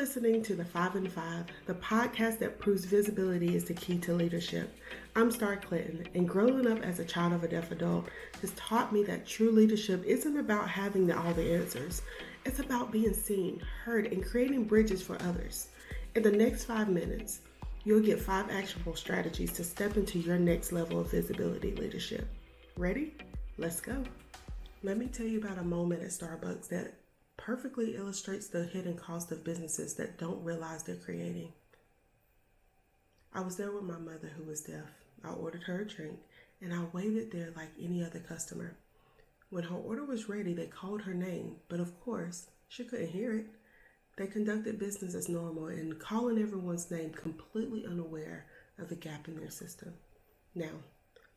listening to The 5 and 5, the podcast that proves visibility is the key to leadership. I'm Star Clinton, and growing up as a child of a deaf adult has taught me that true leadership isn't about having all the answers. It's about being seen, heard, and creating bridges for others. In the next 5 minutes, you'll get 5 actionable strategies to step into your next level of visibility leadership. Ready? Let's go. Let me tell you about a moment at Starbucks that perfectly illustrates the hidden cost of businesses that don't realize they're creating. I was there with my mother who was deaf. I ordered her a drink and I waited there like any other customer. When her order was ready, they called her name, but of course, she couldn't hear it. They conducted business as normal and calling everyone's name completely unaware of the gap in their system. Now,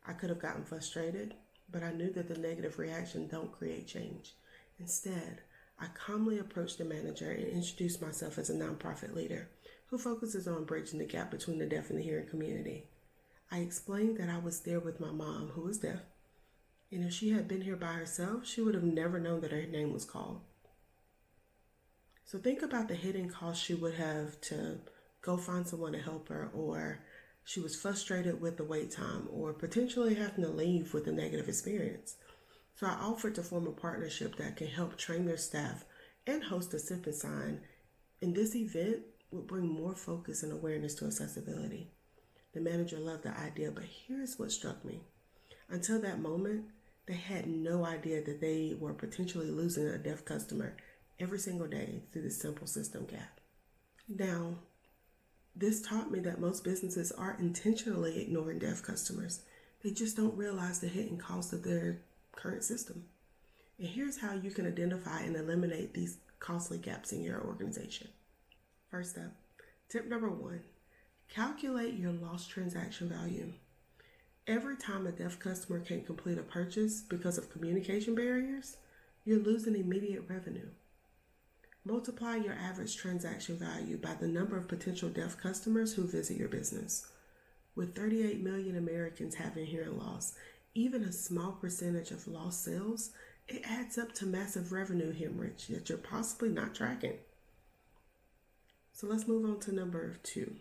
I could have gotten frustrated, but I knew that the negative reaction don't create change. Instead, I calmly approached the manager and introduced myself as a nonprofit leader who focuses on bridging the gap between the deaf and the hearing community. I explained that I was there with my mom, who was deaf, and if she had been here by herself, she would have never known that her name was called. So think about the hidden cost she would have to go find someone to help her, or she was frustrated with the wait time, or potentially having to leave with a negative experience. So I offered to form a partnership that can help train their staff and host a sip and sign. And this event would bring more focus and awareness to accessibility. The manager loved the idea, but here's what struck me. Until that moment, they had no idea that they were potentially losing a deaf customer every single day through this simple system gap. Now, this taught me that most businesses are intentionally ignoring deaf customers. They just don't realize the hidden cost of their current system. And here's how you can identify and eliminate these costly gaps in your organization. First up, tip number 1, calculate your lost transaction value. Every time a deaf customer can't complete a purchase because of communication barriers, you're losing immediate revenue. Multiply your average transaction value by the number of potential deaf customers who visit your business. With 38 million Americans having hearing loss, even a small percentage of lost sales, it adds up to massive revenue hemorrhage that you're possibly not tracking. So let's move on to number 2.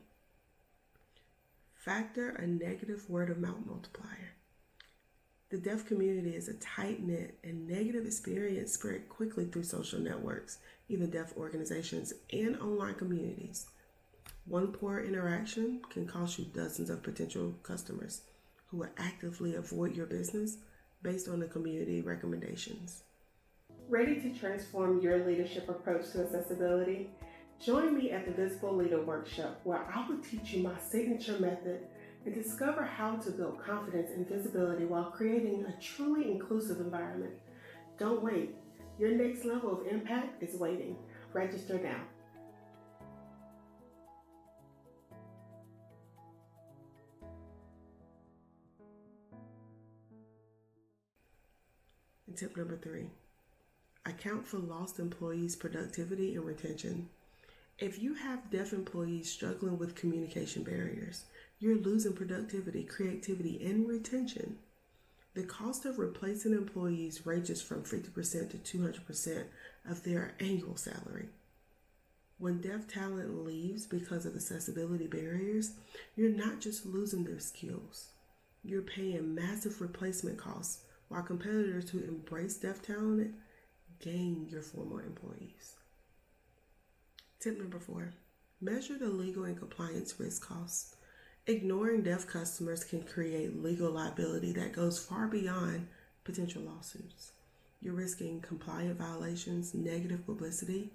Factor a negative word of mouth multiplier. The deaf community is a tight-knit, and negative experience spread quickly through social networks, even deaf organizations and online communities. One poor interaction can cost you dozens of potential customers who will actively avoid your business based on the community recommendations. Ready to transform your leadership approach to accessibility? Join me at the Visible Leader Workshop, where I will teach you my signature method and discover how to build confidence and visibility while creating a truly inclusive environment. Don't wait. Your next level of impact is waiting. Register now. And tip number 3, account for lost employees' productivity and retention. If you have deaf employees struggling with communication barriers, you're losing productivity, creativity, and retention. The cost of replacing employees ranges from 50% to 200% of their annual salary. When deaf talent leaves because of accessibility barriers, you're not just losing their skills. You're paying massive replacement costs, while competitors who embrace deaf talent gain your former employees. Tip number 4, measure the legal and compliance risk costs. Ignoring deaf customers can create legal liability that goes far beyond potential lawsuits. You're risking compliance violations, negative publicity,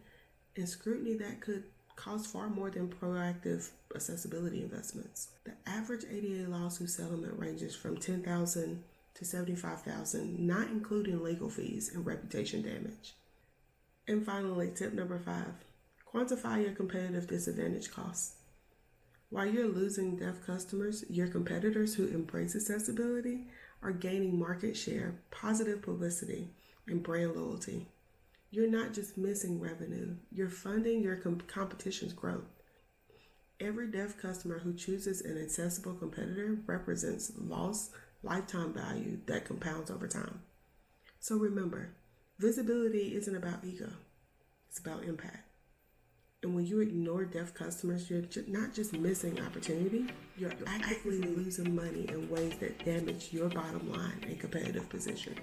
and scrutiny that could cost far more than proactive accessibility investments. The average ADA lawsuit settlement ranges from $10,000 to $75,000, not including legal fees and reputation damage. And finally, tip number 5, quantify your competitive disadvantage costs. While you're losing deaf customers, your competitors who embrace accessibility are gaining market share, positive publicity, and brand loyalty. You're not just missing revenue, you're funding your competition's growth. Every deaf customer who chooses an accessible competitor represents lost lifetime value that compounds over time. So remember, visibility isn't about ego, it's about impact. And when you ignore deaf customers, you're not just missing opportunity, you're actively losing money in ways that damage your bottom line and competitive position.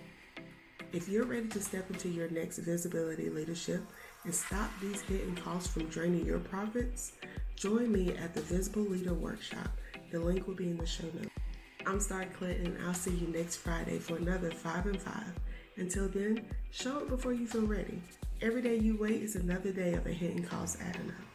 If you're ready to step into your next visibility leadership and stop these hidden costs from draining your profits, join me at the Visible Leader Workshop. The link will be in the show notes. I'm Star Clinton. I'll see you next Friday for another 5 and 5. Until then, show up before you feel ready. Every day you wait is another day of a hidden cost adding up.